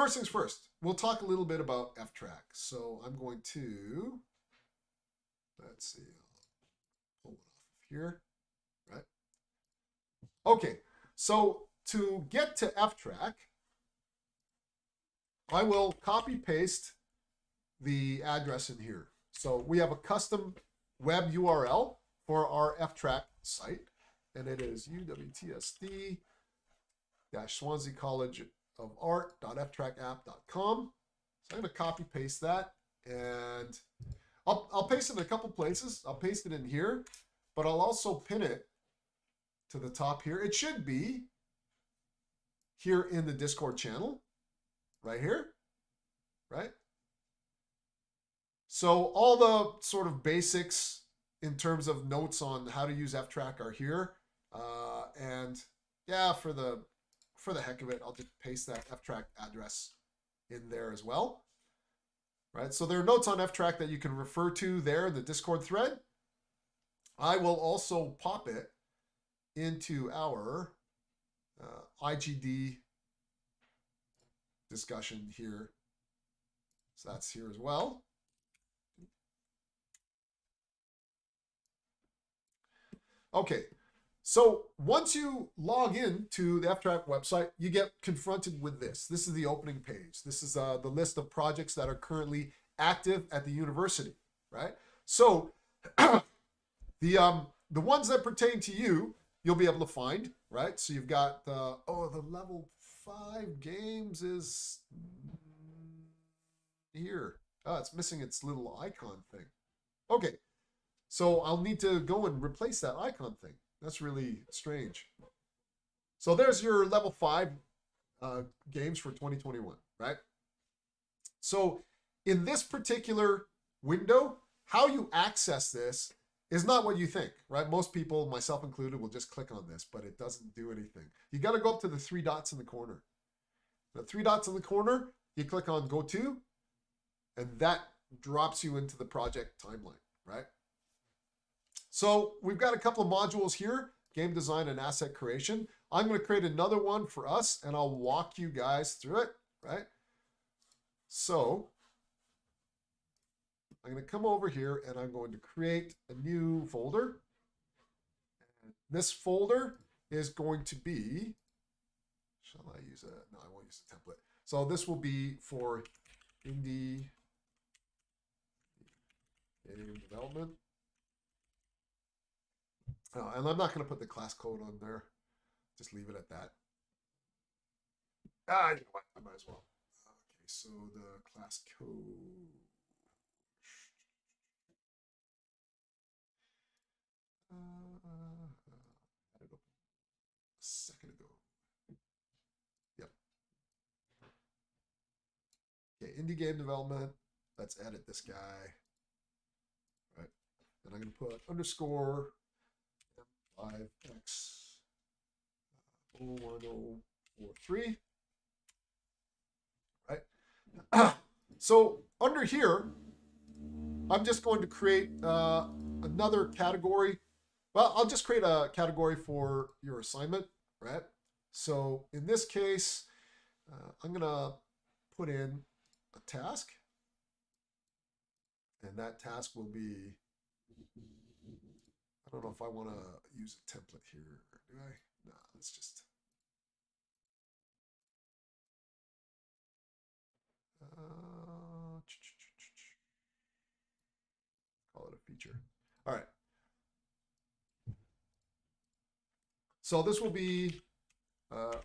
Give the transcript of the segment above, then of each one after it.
first things first, we'll talk a little bit about F-Track. So I'm going to, let's see, I'll pull it off of here, right? Okay, so to get to F-Track, I will copy paste the address in here. So we have a custom web URL for our F-Track site, and it is uwtsd-Swansea College of Art.ftrackapp.com. So I'm going to copy paste that, and I'll paste it in a couple places. I'll paste it in here, but I'll also pin it to the top here. It should be here in the Discord channel, right here, right? So all the sort of basics in terms of notes on how to use F-Track are here. And yeah, for the heck of it, I'll just paste that F-Track address in there as well. Right, so there are notes on F-Track that you can refer to there in the Discord thread. I will also pop it into our IGD discussion here. So that's here as well. Okay, so once you log in to the F-Track website, you get confronted with this. This is the opening page. This is the list of projects that are currently active at the university, right? So the ones that pertain to you, you'll be able to find, right? So you've got the level 5 games is here. Oh, it's missing its little icon thing. Okay, so I'll need to go and replace that icon thing. That's really strange. So there's your level 5 games for 2021, right? So in this particular window, how you access this is not what you think, right? Most people, myself included, will just click on this, but it doesn't do anything. You got to go up to the 3 dots in the corner. The 3 dots in the corner, you click on Go To, and that drops you into the project timeline, right? So we've got a couple of modules here, game design and asset creation. I'm going to create another one for us, and I'll walk you guys through it, right? So I'm going to come over here, and I'm going to create a new folder. And this folder is going to be, shall I use a, no, I won't use a template. So this will be for indie game development. And I'm not going to put the class code on there. Just leave it at that. You know what? I might as well. Okay, so the class code. Had it open a second ago. Yep. Okay, indie game development. Let's edit this guy. Right. And I'm going to put underscore 5x 01043. Right. So under here, I'm just going to create another category. Well, I'll just create a category for your assignment, right? So in this case, I'm going to put in a task. And that task will be, I don't know if I want to use a template here. Do I? No, let's just. Call it a feature. All right. So this will be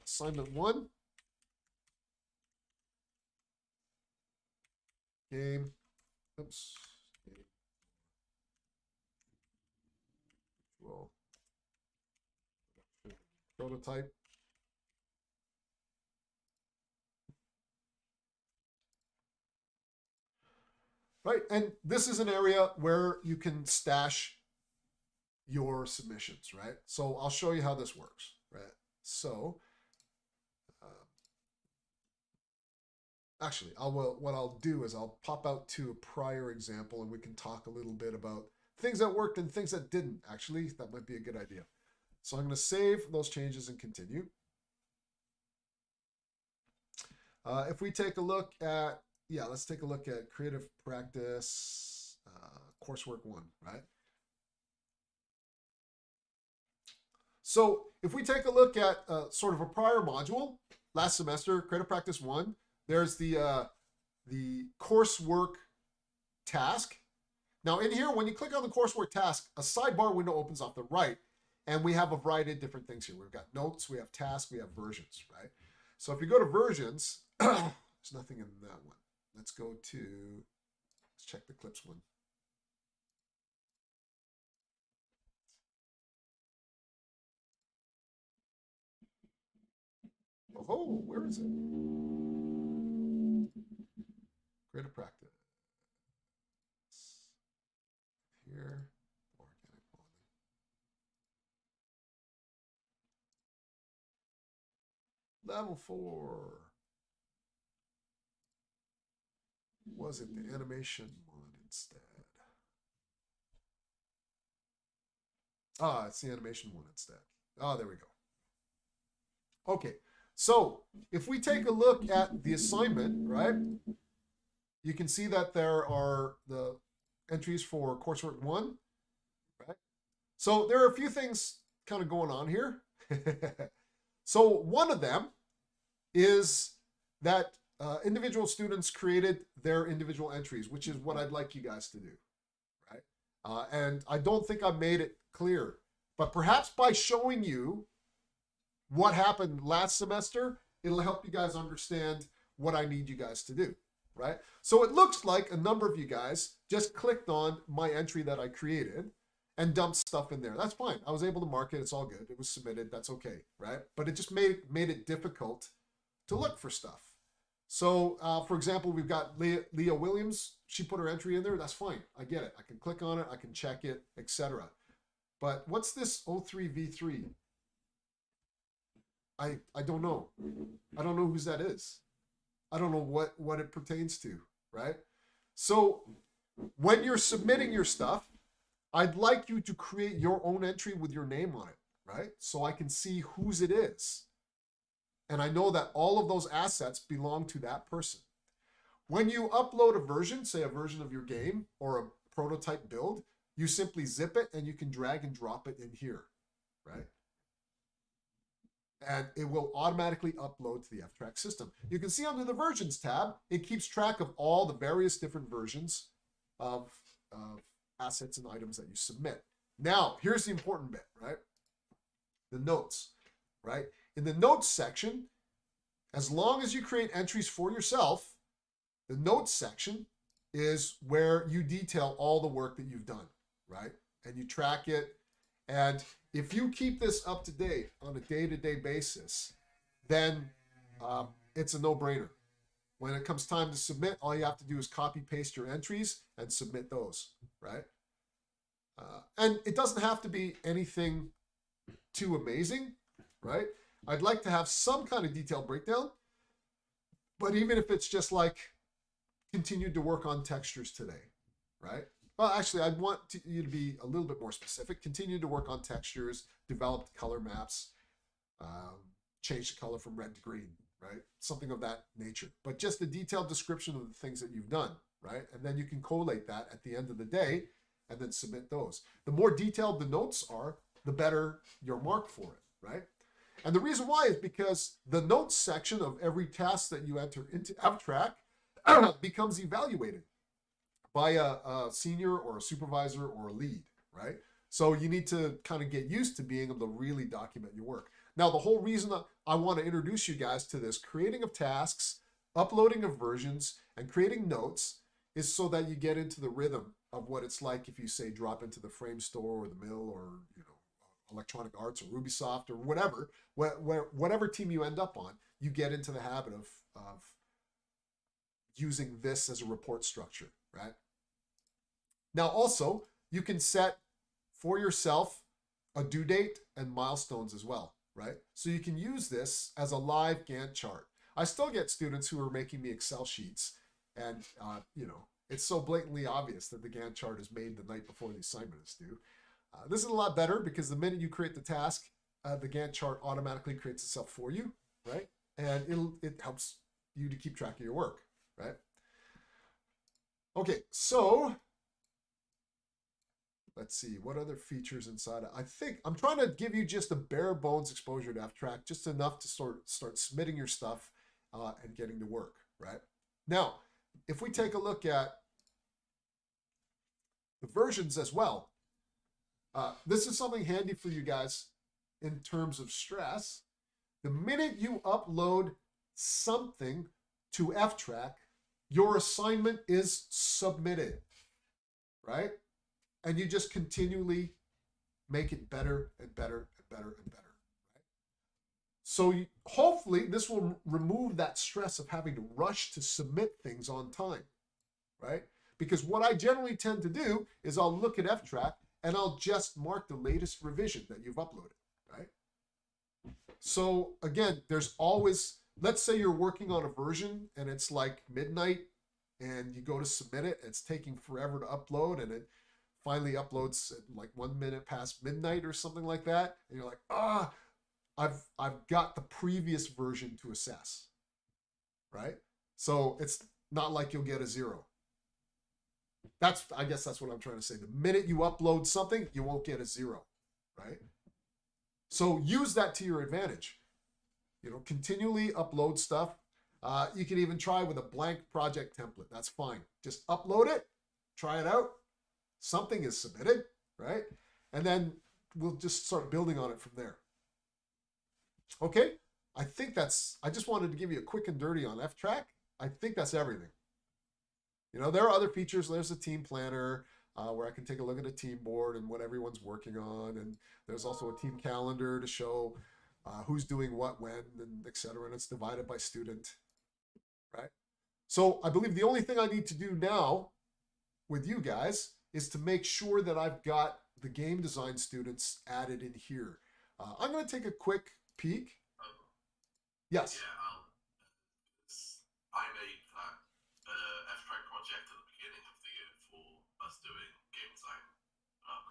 assignment 1. Game. Oops. Well, prototype. Right, and this is an area where you can stash your submissions, right? So I'll show you how this works, right? So, actually, what I'll do is I'll pop out to a prior example, and we can talk a little bit about things that worked and things that didn't. Actually, that might be a good idea. So I'm going to save those changes and continue. If we take a look at, yeah, let's take a look at creative practice, coursework 1, right? So if we take a look at sort of a prior module, last semester, creative practice 1, there's the coursework task. Now in here, when you click on the coursework task, a sidebar window opens off the right, and we have a variety of different things here. We've got notes, we have tasks, we have versions, right? So if you go to versions, there's nothing in that one. Let's go to, let's check the clips one. Oh, where is it? Creative practice. Here. Organic modeling. Level 4. Was it the animation one instead? Ah, it's the animation one instead. Ah, there we go. Okay, so if we take a look at the assignment, right, you can see that there are the entries for coursework 1, right? So there are a few things kind of going on here. So one of them is that individual students created their individual entries, which is what I'd like you guys to do, right? And I don't think I made it clear, but perhaps by showing you what happened last semester, it'll help you guys understand what I need you guys to do, right? So it looks like a number of you guys just clicked on my entry that I created and dumped stuff in there. That's fine. I was able to mark it. It's all good. It was submitted. That's okay, right? But it just made it difficult to look for stuff. So, for example, we've got Leah Williams. She put her entry in there. That's fine. I get it. I can click on it. I can check it, etc. But what's this 03V3? I don't know. I don't know whose that is. I don't know what it pertains to, right? So when you're submitting your stuff, I'd like you to create your own entry with your name on it, right? So I can see whose it is. And I know that all of those assets belong to that person. When you upload a version, say a version of your game or a prototype build, you simply zip it and you can drag and drop it in here, right? And it will automatically upload to the F-Track system. You can see under the versions tab, it keeps track of all the various different versions of assets and items that you submit. Now, here's the important bit, right? The notes, right? In the notes section, as long as you create entries for yourself, the notes section is where you detail all the work that you've done, right? And you track it. And if you keep this up to date on a day-to-day basis, then it's a no-brainer. When it comes time to submit, all you have to do is copy paste your entries and submit those, right? And it doesn't have to be anything too amazing, right? I'd like to have some kind of detailed breakdown, but even if it's just like continued to work on textures today, right? Well, actually, I'd want you to be a little bit more specific. Continue to work on textures, develop color maps, change the color from red to green, right? Something of that nature. But just a detailed description of the things that you've done, right? And then you can collate that at the end of the day and then submit those. The more detailed the notes are, the better your mark for it, right? And the reason why is because the notes section of every task that you enter into F-Track becomes evaluated by a senior or a supervisor or a lead, right? So you need to kind of get used to being able to really document your work. Now, the whole reason I want to introduce you guys to this creating of tasks, uploading of versions, and creating notes is so that you get into the rhythm of what it's like if you say drop into the Frame Store or the Mill or Electronic Arts or Rubysoft or whatever, whatever team you end up on, you get into the habit of using this as a report structure, right? Now, also, you can set for yourself a due date and milestones as well, right? So you can use this as a live Gantt chart. I still get students who are making me Excel sheets, and it's so blatantly obvious that the Gantt chart is made the night before the assignment is due. This is a lot better because the minute you create the task, the Gantt chart automatically creates itself for you, right? And it helps you to keep track of your work, right? Okay, so let's see, what other features inside? I think I'm trying to give you just a bare bones exposure to F-Track, just enough to start submitting your stuff and getting to work, right? Now, if we take a look at the versions as well, this is something handy for you guys in terms of stress. The minute you upload something to F-Track, your assignment is submitted, right? And you just continually make it better and better and better and better, right? So hopefully this will remove that stress of having to rush to submit things on time, right? Because what I generally tend to do is I'll look at F-Track and I'll just mark the latest revision that you've uploaded, right? So again, there's always, let's say you're working on a version and it's like midnight and you go to submit it, it's taking forever to upload, and it finally uploads at like 1 minute past midnight or something like that, and you're like, I've got the previous version to assess, right? So it's not like you'll get a 0. I guess that's what I'm trying to say. The minute you upload something, you won't get a 0, right? So use that to your advantage. You know, continually upload stuff. You can even try with a blank project template. That's fine. Just upload it, try it out. Something is submitted, right? And then we'll just start building on it from there. Okay, I just wanted to give you a quick and dirty on F-Track. I think that's everything. You know, there are other features. There's a team planner where I can take a look at a team board and what everyone's working on. And there's also a team calendar to show who's doing what, when, and etc. And it's divided by student, right? So I believe the only thing I need to do now with you guys is to make sure that I've got the game design students added in here. I'm going to take a quick peek. Yes. Yeah, I made that F-Track project at the beginning of the year for us doing game design.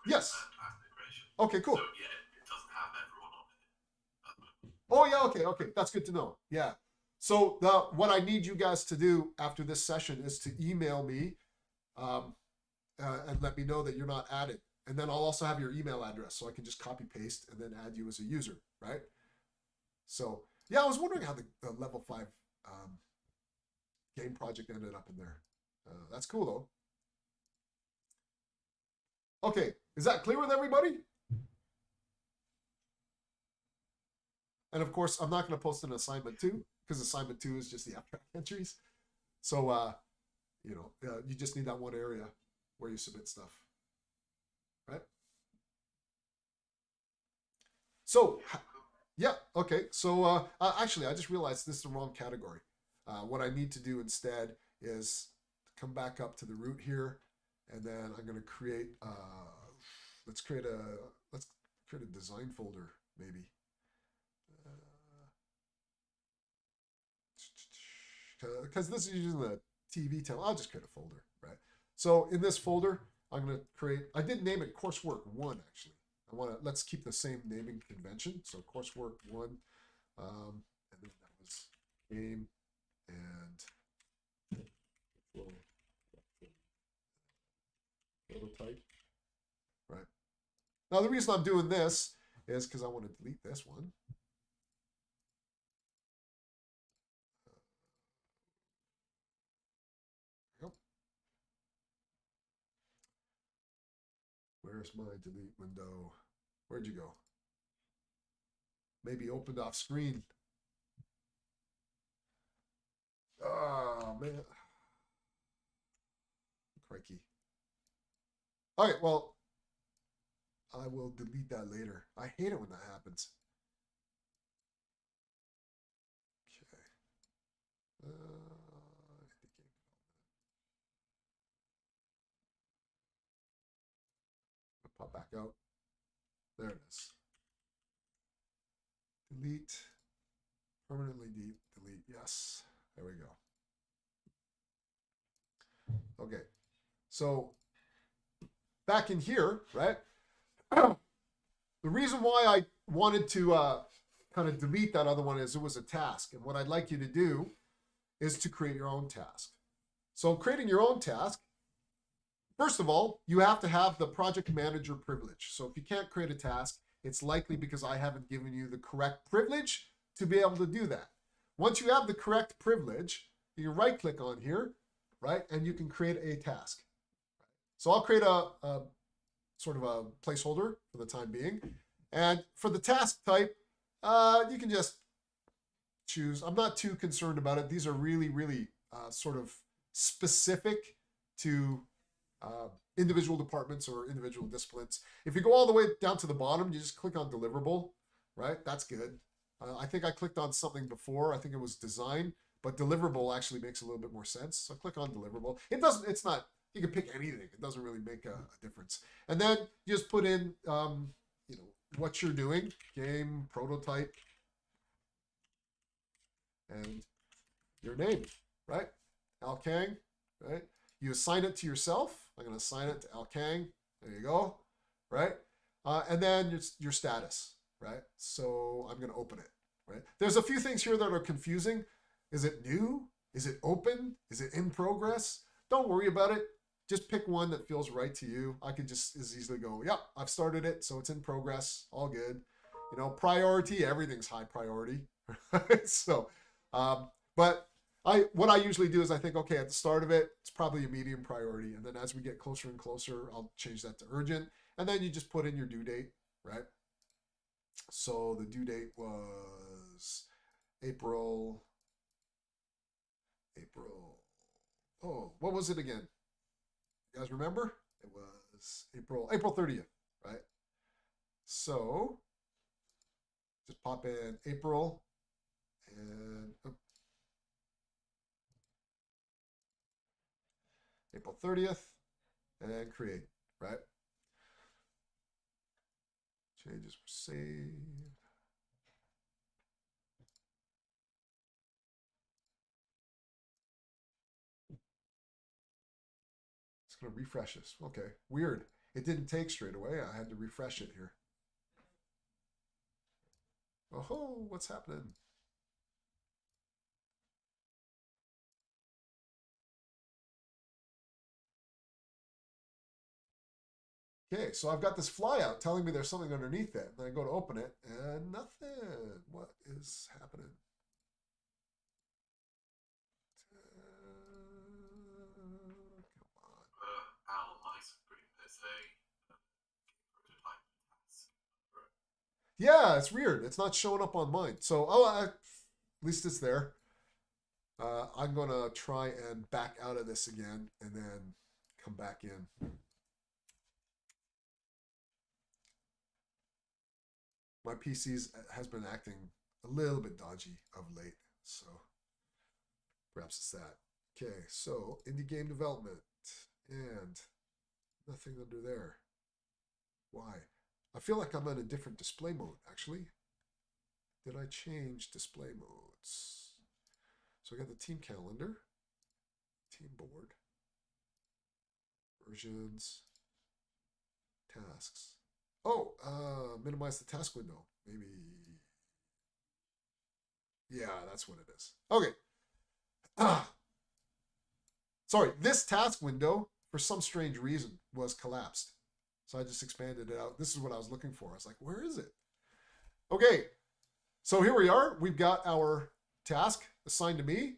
Yes. And integration. Okay, cool. So yeah, it doesn't have everyone on it. Oh yeah, okay, that's good to know. Yeah. So what I need you guys to do after this session is to email me and let me know that you're not added. And then I'll also have your email address so I can just copy paste and then add you as a user, right? So yeah, I was wondering how the level 5 game project ended up in there. That's cool though. Okay, is that clear with everybody? And of course, I'm not going to post an assignment 2 because assignment 2 is just the F-Track entries. So, you know, you just need that one area where you submit stuff, right? So, yeah, okay. So, actually, I just realized this is the wrong category. What I need to do instead is come back up to the root here, and then I'm going to create, let's create a design folder, maybe. Because this is using the TV tab, I'll just create a folder, right? So in this folder, I'm going to create, I did name it coursework 1, actually. Let's keep the same naming convention. So coursework 1, and then that was game and prototype, right? Now the reason I'm doing this is because I want to delete this one. Where's my delete window? Where'd you go? Maybe opened off screen. Oh, man. Crikey. All right, well, I will delete that later. I hate it when that happens. Okay. Pop back out. There it is. Delete. Permanently delete. Yes. There we go. Okay. So back in here, right? The reason why I wanted to kind of delete that other one is it was a task. And what I'd like you to do is to create your own task. So creating your own task, first of all, you have to have the project manager privilege. So if you can't create a task, it's likely because I haven't given you the correct privilege to be able to do that. Once you have the correct privilege, you can right click on here, right? And you can create a task. So I'll create a sort of a placeholder for the time being. And for the task type, you can just choose. I'm not too concerned about it. These are really, really sort of specific to individual departments or individual disciplines. If you go all the way down to the bottom, you just click on deliverable, right? That's good. I think I clicked on something before. I think it was design, but deliverable actually makes a little bit more sense. So click on deliverable. It doesn't, it's not, you can pick anything. It doesn't really make a difference. And then you just put in, you know, what you're doing, game, prototype, and your name, right? Al Kang, right? You assign it to yourself. I'm going to assign it to Al Kang. There you go, right? And then your status, right? So I'm going to open it, right? There's a few things here that are confusing. Is it new? Is it open? Is it in progress? Don't worry about it. Just pick one that feels right to you. I could just as easily go, yep, I've started it, so it's in progress, all good. You know, priority, everything's high priority, right? So, but what I usually do is I think, okay, at the start of it, it's probably a medium priority. And then as we get closer and closer, I'll change that to urgent. And then you just put in your due date, right? So the due date was April. Oh, what was it again? You guys remember? It was April 30th, right? So just pop in April and April 30th and create, right? Changes were saved. It's going to refresh this. Okay, weird. It didn't take straight away. I had to refresh it here. Oh, what's happening? Okay, so I've got this flyout telling me there's something underneath it. Then I go to open it and nothing. What is happening? Yeah, it's weird. It's not showing up on mine. So, at least it's there. I'm going to try and back out of this again and then come back in. My PC has been acting a little bit dodgy of late, so perhaps it's that. Okay, so indie game development and nothing under there. Why? I feel like I'm in a different display mode, actually. Did I change display modes? So I got the team calendar, team board, versions, tasks. Oh, minimize the task window. Maybe. Yeah, that's what it is. Okay. Sorry, this task window, for some strange reason, was collapsed. So I just expanded it out. This is what I was looking for. I was like, where is it? Okay, so here we are. We've got our task assigned to me.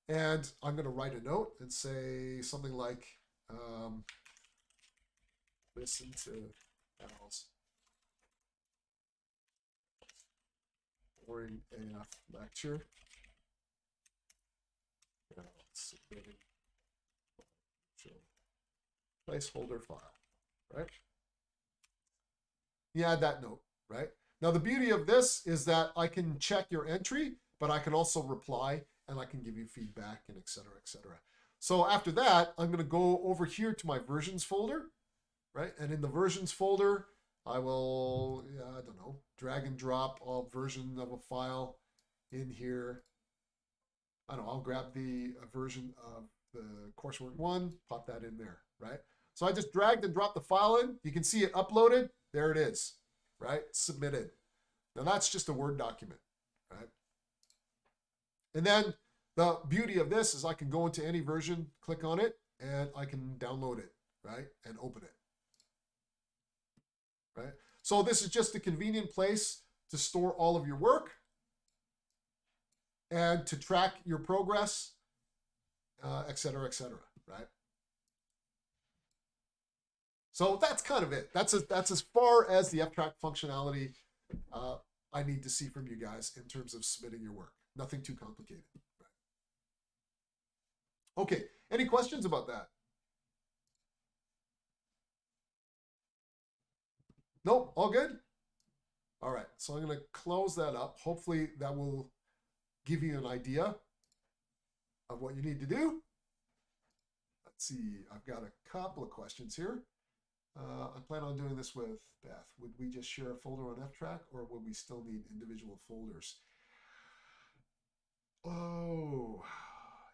And I'm going to write a note and say something like, listen to Al's boring AF lecture. Submitting placeholder file, right? You add that note, right? Now the beauty of this is that I can check your entry, but I can also reply and I can give you feedback and et cetera, et cetera. So after that, I'm going to go over here to my versions folder, right? And in the versions folder, I will, I don't know, drag and drop a version of a file in here. I don't know, I'll grab the version of the coursework 1, pop that in there, right? So I just dragged and dropped the file in. You can see it uploaded. There it is, right? Submitted. Now that's just a Word document, right? And then The beauty of this is I can go into any version, click on it, and I can download it, right? And open it, right? So this is just a convenient place to store all of your work and to track your progress, et cetera, right? So that's kind of it. That's as far as the F-Track functionality I need to see from you guys in terms of submitting your work. Nothing too complicated. Right? Okay, any questions about that? Nope, all good? All right, so I'm going to close that up. Hopefully that will give you an idea of what you need to do. Let's see, I've got a couple of questions here. I plan on doing this with Beth. Would we just share a folder on F-Track, or would we still need individual folders? Oh,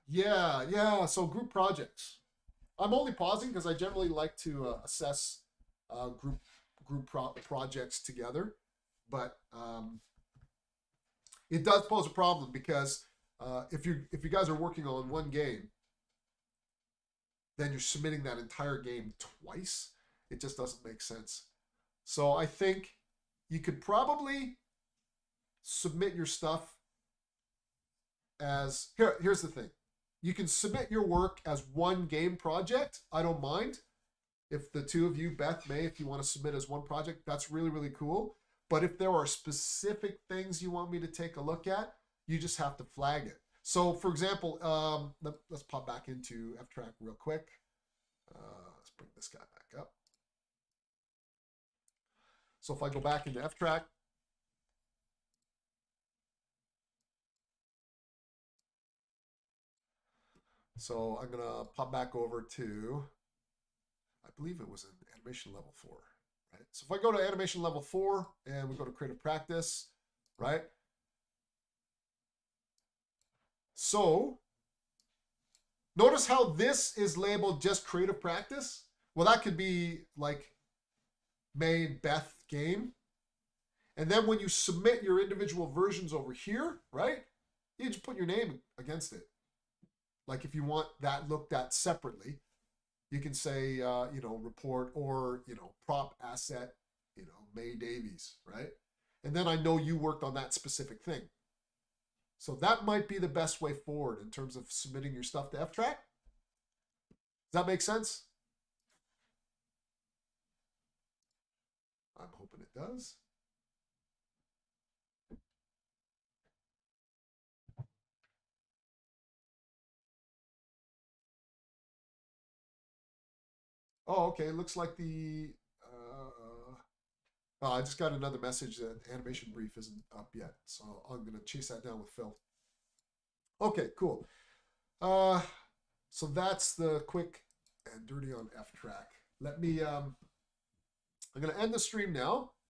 yeah. So group projects. I'm only pausing because I generally like to assess group projects together, but it does pose a problem because if you guys are working on one game, then you're submitting that entire game twice. It just doesn't make sense. So I think you could probably submit your stuff as here's the thing. You can submit your work as one game project. I don't mind. If the two of you, Beth, May, if you want to submit as one project, that's really, really cool. But if there are specific things you want me to take a look at, you just have to flag it. So for example, let's pop back into F-Track real quick. Let's bring this guy back up. So if I go back into F-Track, so I'm gonna pop back over to, I believe it was in animation level 4, right? So if I go to animation level 4 and we go to creative practice, right? So notice how this is labeled just creative practice. Well, that could be like May, Beth game. And then when you submit your individual versions over here, right? You just put your name against it. Like if you want that looked at separately, you can say, report or, prop asset, May Davies, right? And then I know you worked on that specific thing. So that might be the best way forward in terms of submitting your stuff to F-Track. Does that make sense? I'm hoping it does. Oh, okay. Looks like I just got another message that animation brief isn't up yet, so I'm gonna chase that down with Phil. Okay, cool. So that's the quick and dirty on F-Track. Let me. I'm gonna end the stream now.